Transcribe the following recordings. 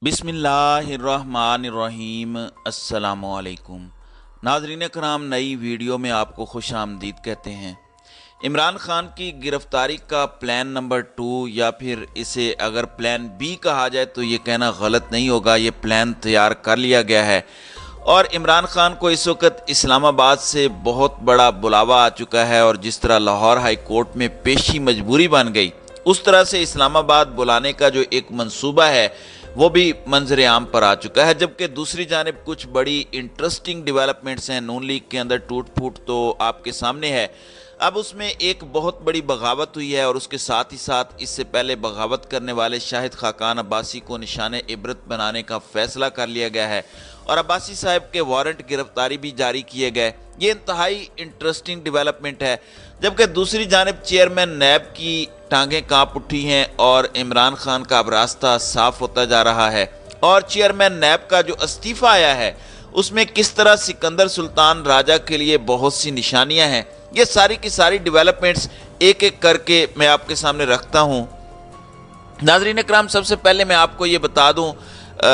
बिस्मिल्लाहिर्रहमानिर्रहीम। अस्सलामुअलैकुम नाज़रीन कराम, नई वीडियो में आपको खुश आमदीद कहते हैं। इमरान खान की गिरफ्तारी का प्लान नंबर 2 या फिर इसे अगर प्लान बी कहा जाए तो ये कहना गलत नहीं होगा। ये प्लान तैयार कर लिया गया है और इमरान खान को इस वक्त इस्लामाबाद से बहुत बड़ा बुलावा आ चुका है और जिस तरह लाहौर हाई कोर्ट में पेशी मजबूरी बन गई, उस तरह से इस्लामाबाद बुलाने का जो एक मंसूबा है वो भी मंजर आम पर आ चुका है। जबकि दूसरी जानिब कुछ बड़ी इंटरेस्टिंग डेवलपमेंट्स हैं। नून लीग के अंदर टूट फूट तो आपके सामने है। अब उसमें एक बहुत बड़ी बगावत हुई है और उसके साथ ही साथ इससे पहले बगावत करने वाले शाहिद खाकान अब्बासी को निशाने इबरत बनाने का फैसला कर लिया गया है और अब्बासी साहब के वारंट गिरफ्तारी भी जारी किए गए। ये इंतहाई इंटरेस्टिंग डेवलपमेंट है। जबकि दूसरी जानिब चेयरमैन नैब की टांगें कांप उठी हैं और इमरान खान का अब रास्ता साफ होता जा रहा है। और चेयरमैन नैब का जो इस्तीफ़ा आया है उसमें किस तरह सिकंदर सुल्तान राजा के लिए बहुत सी निशानियां हैं, ये सारी की सारी डेवलपमेंट्स एक एक करके मैं आपके सामने रखता हूं। नाज़रीन इकराम, सबसे पहले मैं आपको ये बता दूं,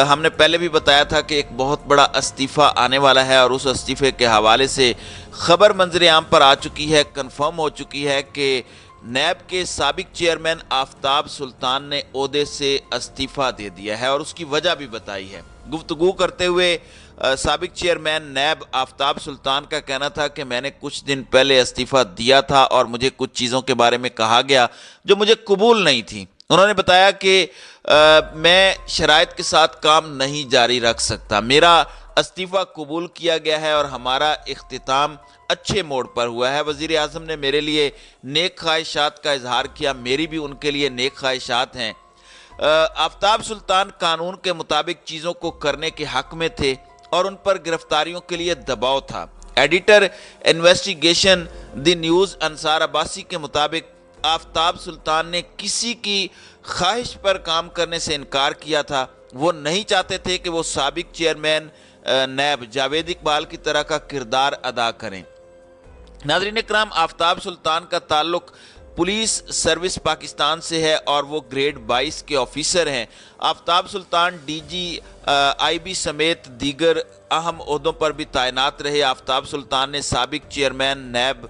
हमने पहले भी बताया था कि एक बहुत बड़ा इस्तीफ़ा आने वाला है और उस इस्तीफ़े के हवाले से खबर मंजर आम पर आ चुकी है, कन्फर्म हो चुकी है कि नैब के साबिक चेयरमैन आफ्ताब सुल्तान ने ओहदे से इस्तीफ़ा दे दिया है और उसकी वजह भी बताई है। गुफ्तगू करते हुए साबिक चेयरमैन नैब आफ्ताब सुल्तान का कहना था कि मैंने कुछ दिन पहले इस्तीफ़ा दिया था और मुझे कुछ चीज़ों के बारे में कहा गया जो मुझे कबूल नहीं थी। उन्होंने बताया कि मैं शराइत के साथ काम नहीं जारी रख सकता, मेरा इस्तीफ़ा कबूल किया गया है और हमारा इख्तिताम अच्छे मोड़ पर हुआ है। वज़ीर आज़म ने मेरे लिए नेक ख्वाहिशात का इजहार किया, मेरी भी उनके लिए नेक ख्वाहिशात हैं। आफ्ताब सुल्तान कानून के मुताबिक चीज़ों को करने के हक में थे और उन पर गिरफ्तारियों के लिए दबाव था। Editor investigation the news Ansar Abbasi के मुताबिक आफ्ताब सुल्तान ने किसी की ख्वाहिश पर काम करने से इनकार किया था। वो नहीं चाहते थे कि वो साबिक चेयरमैन नैब जावेद इकबाल की तरह का किरदार अदा करें। नाज़रीन इकराम, आफ्ताब सुल्तान का ताल्लुक पुलिस सर्विस पाकिस्तान से है और वो ग्रेड 22 के ऑफिसर हैं। आफ्ताब सुल्तान डीजी आईबी समेत दीगर अहम ओहदों पर भी तैनात रहे। आफ्ताब सुल्तान ने साबिक चेयरमैन नैब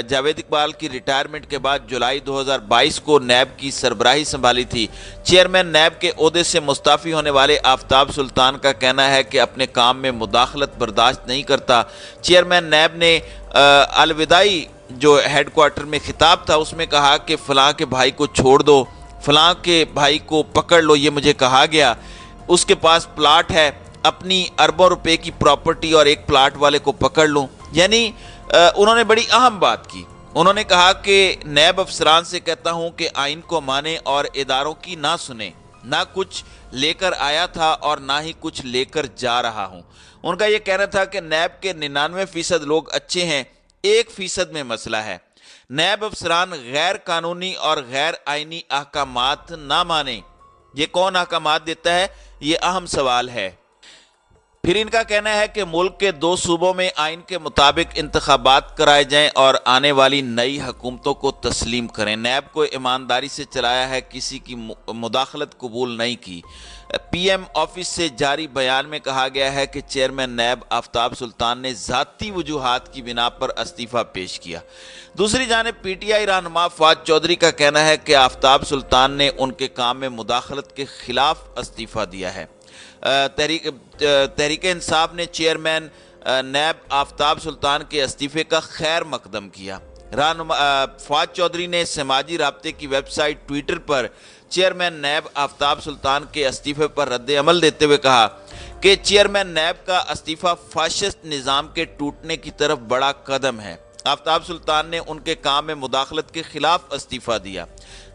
जावेद इकबाल की रिटायरमेंट के बाद जुलाई 2022 को नैब की सरबराही संभाली थी। चेयरमैन नैब के ओहदे से मुस्ताफ़ी होने वाले आफ्ताब सुल्तान का कहना है कि अपने काम में मुदाखलत बर्दाश्त नहीं करता। चेयरमैन नैब ने अलविदाई जो हेडक्वार्टर में खिताब था उसमें कहा कि फ़लाँ के भाई को छोड़ दो, फ़लाँ के भाई को पकड़ लो, ये मुझे कहा गया। उसके पास प्लाट है, अपनी अरबों रुपए की प्रॉपर्टी और एक प्लाट वाले को पकड़ लूँ। यानी उन्होंने बड़ी अहम बात की। उन्होंने कहा कि नैब अफसरान से कहता हूँ कि आइन को माने और इदारों की ना सुने। ना कुछ लेकर आया था और ना ही कुछ लेकर जा रहा हूँ। उनका ये कहना था कि नैब के 99% लोग अच्छे हैं, 1% में मसला है। नैब अफसरान गैर कानूनी और गैर आइनी अहकामात ना माने। ये कौन अहकामात देता है, ये अहम सवाल है। फिर इनका कहना है कि मुल्क के 2 सूबों में आइन के मुताबिक इंतखाबात कराए जाएं और आने वाली नई हुकूमतों को तस्लीम करें। नैब को ईमानदारी से चलाया है, किसी की मुदाखलत कबूल नहीं की। पीएम ऑफिस से जारी बयान में कहा गया है कि चेयरमैन नैब आफ्ताब सुल्तान ने ज़ाती वजूहात की बिना पर इस्तीफ़ा पेश किया। दूसरी जानिब पीटीआई रहनुमा फवाद चौधरी का कहना है कि आफ्ताब सुल्तान ने उनके काम में मुदाखलत के खिलाफ इस्तीफ़ा दिया है। तहरीक इंसाफ ने चेयरमैन नैब आफ्ताब सुल्तान के इस्तीफ़े का खैर मकदम किया। फवाद चौधरी ने समाजी राब्ते की वेबसाइट ट्विटर पर चेयरमैन नैब आफ्ताब सुल्तान के इस्तीफ़े पर रद्द अमल देते हुए कहा कि चेयरमैन नैब का इस्तीफ़ा फाशिस्ट निज़ाम के टूटने की तरफ बड़ा कदम है। आफ्ताब सुल्तान ने उनके काम में मुदाखलत के खिलाफ इस्तीफ़ा दिया।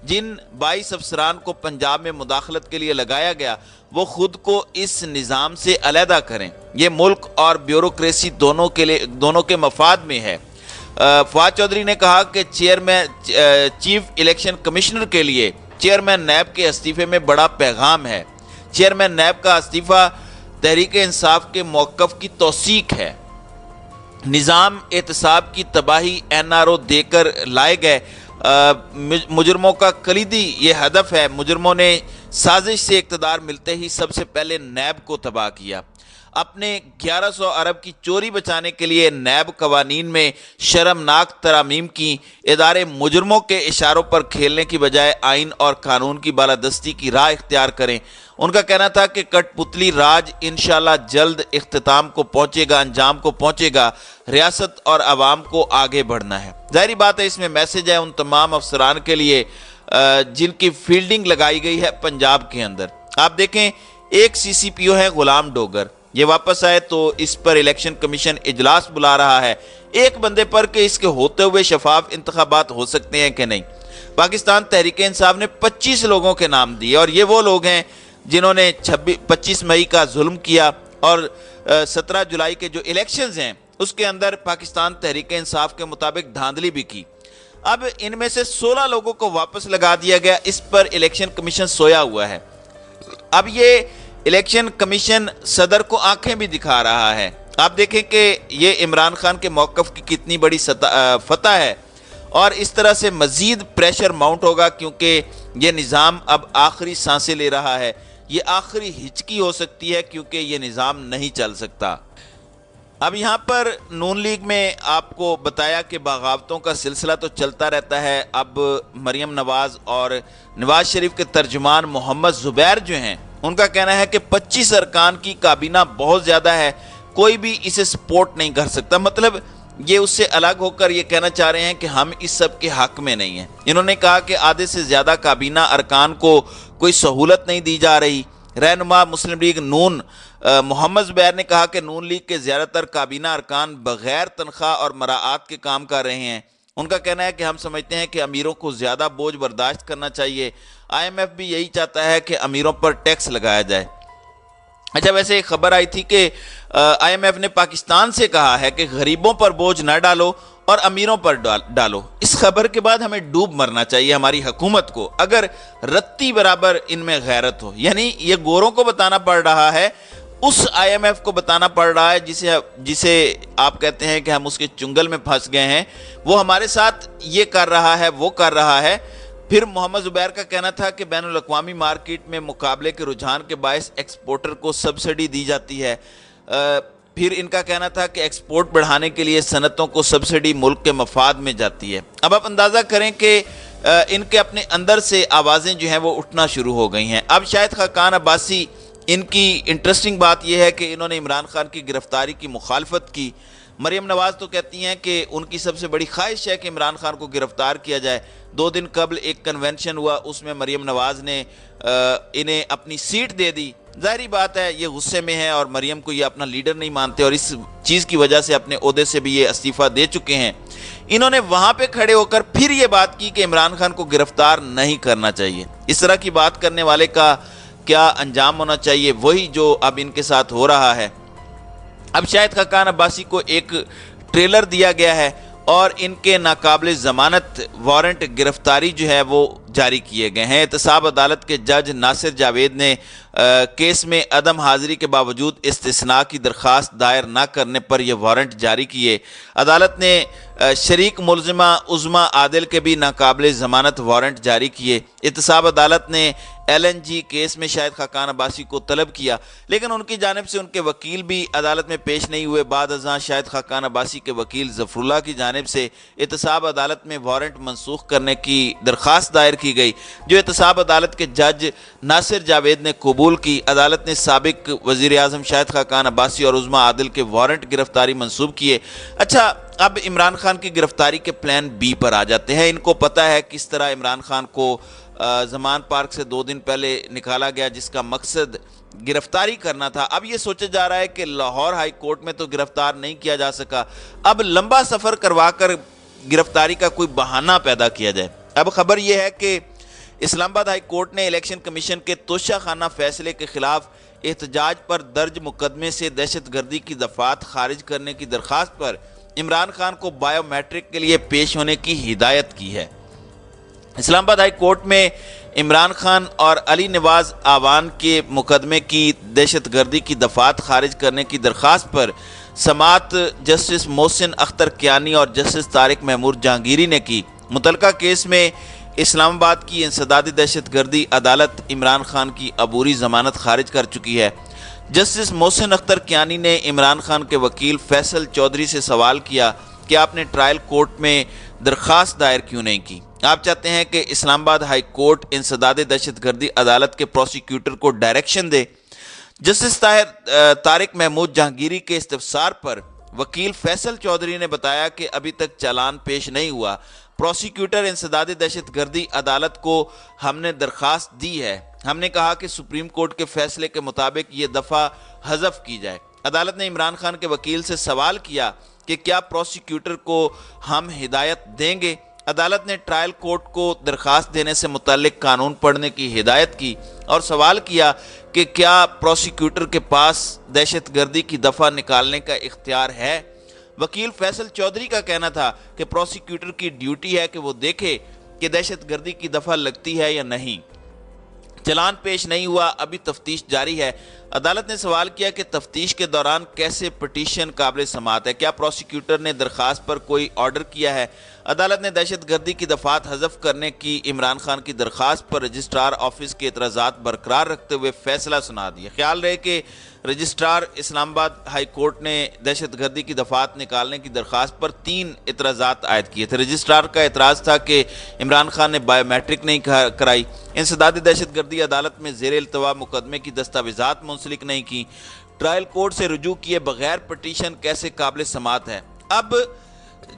जिन 22 अफसरान को पंजाब में मुदाखलत के लिए लगाया गया वो खुद को इस निज़ाम से अलहदा करें। ये मुल्क और ब्यूरोक्रेसी दोनों के मफाद में है। फवाद चौधरी ने कहा कि चीफ इलेक्शन कमिश्नर के लिए चेयरमैन नैब के इस्तीफ़े में बड़ा पैगाम है। चेयरमैन नैब का इस्तीफ़ा तहरीक इंसाफ के मौक़िफ़ की तौसीक है। निज़ाम एहतसाब की तबाही एनआरओ देकर लाए गए مجرموں کا کلیدی یہ ہدف ہے۔ مجرموں نے سازش سے اقتدار ملتے ہی سب سے پہلے نیب کو تباہ کیا۔ اپنے 1100 ارب کی چوری بچانے کے لیے نیب قوانین میں شرمناک ترامیم کی۔ ادارے مجرموں کے اشاروں پر کھیلنے کی بجائے آئین اور قانون کی بالادستی کی راہ اختیار کریں۔ ان کا کہنا تھا کہ کٹ پتلی راج انشاءاللہ جلد اختتام کو پہنچے گا، انجام کو پہنچے گا۔ ریاست اور عوام کو آگے بڑھنا ہے۔ ظاہری بات ہے اس میں میسج ہے ان تمام افسران کے لیے جن کی فیلڈنگ لگائی گئی ہے پنجاب کے اندر۔ آپ دیکھیں ایک سی سی پی او ہے غلام ڈوگر، یہ واپس آئے تو اس پر الیکشن کمیشن اجلاس بلا رہا ہے ایک بندے پر کہ اس کے ہوتے ہوئے شفاف انتخابات ہو سکتے ہیں کہ نہیں۔ پاکستان تحریک انصاف نے 25 لوگوں کے نام دیے اور یہ وہ لوگ ہیں جنہوں نے 25 مئی کا ظلم کیا اور 17 جولائی کے جو الیکشنز ہیں اس کے اندر پاکستان تحریک انصاف کے مطابق دھاندلی بھی کی۔ اب ان میں سے 16 لوگوں کو واپس لگا دیا گیا، اس پر الیکشن کمیشن سویا ہوا ہے۔ اب یہ الیکشن کمیشن صدر کو آنکھیں بھی دکھا رہا ہے۔ آپ دیکھیں کہ یہ عمران خان کے موقف کی کتنی بڑی فتح ہے اور اس طرح سے مزید پریشر ماؤنٹ ہوگا کیونکہ یہ نظام اب آخری سانسیں لے رہا ہے، یہ آخری ہچکی ہو سکتی ہے کیونکہ یہ نظام نہیں چل سکتا۔ اب یہاں پر نون لیگ میں آپ کو بتایا کہ بغاوتوں کا سلسلہ تو چلتا رہتا ہے۔ اب مریم نواز اور نواز شریف کے ترجمان محمد زبیر جو ہیں ان کا کہنا ہے کہ 25 ارکان کی کابینہ بہت زیادہ ہے، کوئی بھی اسے سپورٹ نہیں کر سکتا۔ مطلب یہ اس سے الگ ہو کر یہ کہنا چاہ رہے ہیں کہ ہم اس سب کے حق میں نہیں ہیں۔ انہوں نے کہا کہ آدھے سے زیادہ کابینہ ارکان کو کوئی سہولت نہیں دی جا رہی۔ رہنما مسلم لیگ نون محمد زبیر نے کہا کہ نون لیگ کے زیادہ تر کابینہ ارکان بغیر تنخواہ اور مراعات کے کام کر رہے ہیں۔ ان کا کہنا ہے کہ ہم سمجھتے ہیں کہ امیروں کو زیادہ بوجھ برداشت کرنا چاہیے، آئی ایم ایف بھی یہی چاہتا ہے کہ امیروں پر ٹیکس لگایا جائے۔ اچھا ویسے ایک خبر آئی تھی کہ آئی ایم ایف نے پاکستان سے کہا ہے کہ غریبوں پر بوجھ نہ ڈالو اور امیروں پر ڈالو۔ اس خبر کے بعد ہمیں ڈوب مرنا چاہیے ہماری حکومت کو، اگر رتی برابر ان میں غیرت ہو۔ یعنی یہ گوروں کو بتانا پڑ رہا ہے، اس آئی ایم ایف کو بتانا پڑ رہا ہے جسے آپ کہتے ہیں کہ ہم اس کے چنگل میں پھنس گئے ہیں، وہ ہمارے ساتھ یہ کر رہا ہے وہ کر رہا ہے۔ پھر محمد زبیر کا کہنا تھا کہ بین الاقوامی مارکیٹ میں مقابلے کے رجحان کے باعث ایکسپورٹر کو سبسڈی دی جاتی ہے۔ پھر ان کا کہنا تھا کہ ایکسپورٹ بڑھانے کے لیے صنعتوں کو سبسڈی ملک کے مفاد میں جاتی ہے۔ اب آپ اندازہ کریں کہ ان کے اپنے اندر سے آوازیں جو ہیں وہ اٹھنا شروع ہو گئی ہیں۔ اب شاہد خاقان عباسی، ان کی انٹرسٹنگ بات یہ ہے کہ انہوں نے عمران خان کی گرفتاری کی مخالفت کی۔ مریم نواز تو کہتی ہیں کہ ان کی سب سے بڑی خواہش ہے کہ عمران خان کو گرفتار کیا جائے۔ 2 دن قبل ایک کنونشن ہوا، اس میں مریم نواز نے انہیں اپنی سیٹ دے دی۔ ظاہری بات ہے یہ غصے میں ہے اور مریم کو یہ اپنا لیڈر نہیں مانتے اور اس چیز کی وجہ سے اپنے عہدے سے بھی یہ استعفیٰ دے چکے ہیں۔ انہوں نے وہاں پہ کھڑے ہو کر پھر یہ بات کی کہ عمران خان کو گرفتار نہیں کرنا چاہیے۔ اس طرح کی بات کرنے والے کا کیا انجام ہونا چاہیے، وہی جو اب ان کے ساتھ ہو رہا ہے۔ اب شاہد خاقان عباسی کو ایک ٹریلر دیا گیا ہے اور ان کے ناقابل ضمانت وارنٹ گرفتاری جو ہے وہ جاری کیے گئے ہیں۔ احتساب عدالت کے جج ناصر جاوید نے کیس میں عدم حاضری کے باوجود استثناء کی درخواست دائر نہ کرنے پر یہ وارنٹ جاری کیے۔ عدالت نے شریک ملزمہ عظمیٰ عادل کے بھی ناقابل ضمانت وارنٹ جاری کیے۔ احتساب عدالت نے ایل این جی کیس میں شاہد خاقان عباسی کو طلب کیا لیکن ان کی جانب سے ان کے وکیل بھی عدالت میں پیش نہیں ہوئے۔ بعد ازاں شاہد خاقان عباسی کے وکیل ظفر اللہ کی جانب سے احتساب عدالت میں وارنٹ منسوخ کرنے کی درخواست دائر کی گئی جو احتساب عدالت کے جج ناصر جاوید نے قبول کی۔ عدالت نے سابق وزیر اعظم شاہد خاقان عباسی اور عظمیٰ عادل کے وارنٹ گرفتاری منسوخ کیے۔ اچھا اب عمران خان کی گرفتاری کے پلان بی پر آ جاتے ہیں۔ ان کو پتہ ہے کس طرح عمران خان کو زمان پارک سے 2 دن پہلے نکالا گیا جس کا مقصد گرفتاری کرنا تھا۔ اب یہ سوچا جا رہا ہے کہ لاہور ہائی کورٹ میں تو گرفتار نہیں کیا جا سکا، اب لمبا سفر کروا کر گرفتاری کا کوئی بہانہ پیدا کیا جائے۔ اب خبر یہ ہے کہ اسلام آباد ہائی کورٹ نے الیکشن کمیشن کے توشہ خانہ فیصلے کے خلاف احتجاج پر درج مقدمے سے دہشت گردی کی دفعات خارج کرنے کی درخواست پر عمران خان کو بائیو میٹرک کے لیے پیش ہونے کی ہدایت کی ہے۔ اسلام آباد ہائی کورٹ میں عمران خان اور علی نواز آوان کے مقدمے کی دہشت گردی کی دفعات خارج کرنے کی درخواست پر سماعت جسٹس محسن اختر کیانی اور جسٹس طارق محمود جہانگیری نے کی۔ मुतलका केस में इस्लामाबाद की इंसदादी दहशत गर्दी अदालत इमरान खान की अबूरी ज़मानत खारिज कर चुकी है। जस्टिस मोहसिन अख्तर कियानी ने इमरान खान के वकील फैसल चौधरी से सवाल किया कि आपने ट्रायल कोर्ट में दरख्वास्त दायर क्यों नहीं की। आप चाहते हैं कि इस्लामाबाद हाई कोर्ट इंसदादी दहशत गर्दी अदालत के प्रोसिक्यूटर को डायरेक्शन दे। जस्टिस तारिक महमूद जहांगीरी के इस्तफसार पर वकील फैसल चौधरी ने बताया कि अभी तक चालान पेश नहीं हुआ। प्रोसिक्यूटर इंसदादी दहशत गर्दी अदालत को हमने दरख्वास्त दी है। हमने कहा कि सुप्रीम कोर्ट के फैसले के मुताबिक ये दफ़ा हज़फ की जाए। अदालत ने इमरान खान के वकील से सवाल किया कि क्या प्रोसिक्यूटर को हम हिदायत देंगे। अदालत ने ट्रायल कोर्ट को दरख्वास्त देने से मुताल्लिक कानून पढ़ने की हिदायत की और सवाल किया कि क्या प्रोसिक्यूटर के पास दहशत गर्दी की दफ़ा निकालने का इख्तियार है। वकील फैसल चौधरी का कहना था कि प्रोसिक्यूटर की ड्यूटी है कि वो देखे कि दहशत गर्दी की दफ़ा लगती है या नहीं। चलान पेश नहीं हुआ, अभी तफ्तीश जारी है। अदालत ने सवाल किया कि तफ्तीश के दौरान कैसे पिटीशन काबिल समात है, क्या प्रोसिक्यूटर ने दरख्वास्त पर कोई ऑर्डर किया है। अदालत ने दहशत गर्दी की दफात हज़फ करने की इमरान खान की दरख्वास्त पर रजिस्ट्रार ऑफिस के एतराज़ात बरकरार रखते हुए फैसला सुना दिया। ख्याल रहे कि रजिस्ट्रार इस्लामाबाद हाई कोर्ट ने दहशत गर्दी की दफात निकालने की दरख्वास्त पर 3 एतराज़ात आयद किए थे। रजिस्ट्रार का एतराज़ था कि इमरान खान ने बायोमेट्रिक नहीं कराई, इंसदादी दहशत गर्दी अदालत में ज़ेर इल्तवा मुकदमे की दस्तावेज़ात मुंसलिक नहीं की, ट्रायल कोर्ट से रुजू किए बगैर पटिशन कैसे काबिल समात है। अब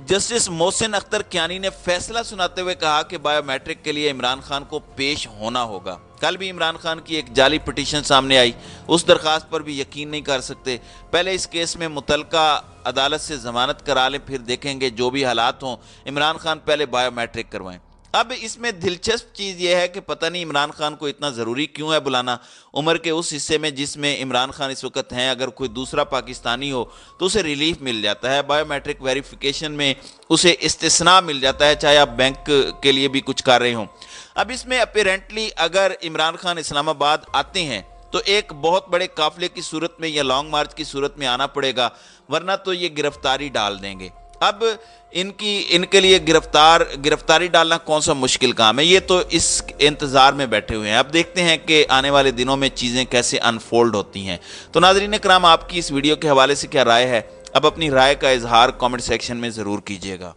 जस्टिस मोहसिन अख्तर कियानी ने फैसला सुनाते हुए कहा कि बायोमेट्रिक के लिए इमरान खान को पेश होना होगा। कल भी इमरान खान की एक जाली पिटीशन सामने आई, उस दरख्वास्त पर भी यकीन नहीं कर सकते। पहले इस केस में मुतलका अदालत से जमानत करा लें, फिर देखेंगे जो भी हालात हों। इमरान खान पहले बायोमेट्रिक करवाएं। अब इसमें दिलचस्प चीज़ यह है कि पता नहीं इमरान खान को इतना ज़रूरी क्यों है बुलाना उम्र के उस हिस्से में जिसमें इमरान खान इस वक्त हैं। अगर कोई दूसरा पाकिस्तानी हो तो उसे रिलीफ मिल जाता है, बायोमेट्रिक वेरिफिकेशन में उसे इस्तिस्ना मिल जाता है, चाहे आप बैंक के लिए भी कुछ कर रहे हों। अब इसमें अपेरेंटली अगर इमरान खान इस्लामाबाद आते हैं तो एक बहुत बड़े काफिले की सूरत में या लॉन्ग मार्च की सूरत में आना पड़ेगा, वरना तो ये गिरफ्तारी डाल देंगे। अब इनके लिए गिरफ्तारी डालना कौन सा मुश्किल काम है, ये तो इस इंतज़ार में बैठे हुए हैं। अब देखते हैं कि आने वाले दिनों में चीज़ें कैसे अनफोल्ड होती हैं। तो नाज़रीन कराम, आपकी इस वीडियो के हवाले से क्या राय है? अब अपनी राय का इजहार कमेंट सेक्शन में ज़रूर कीजिएगा।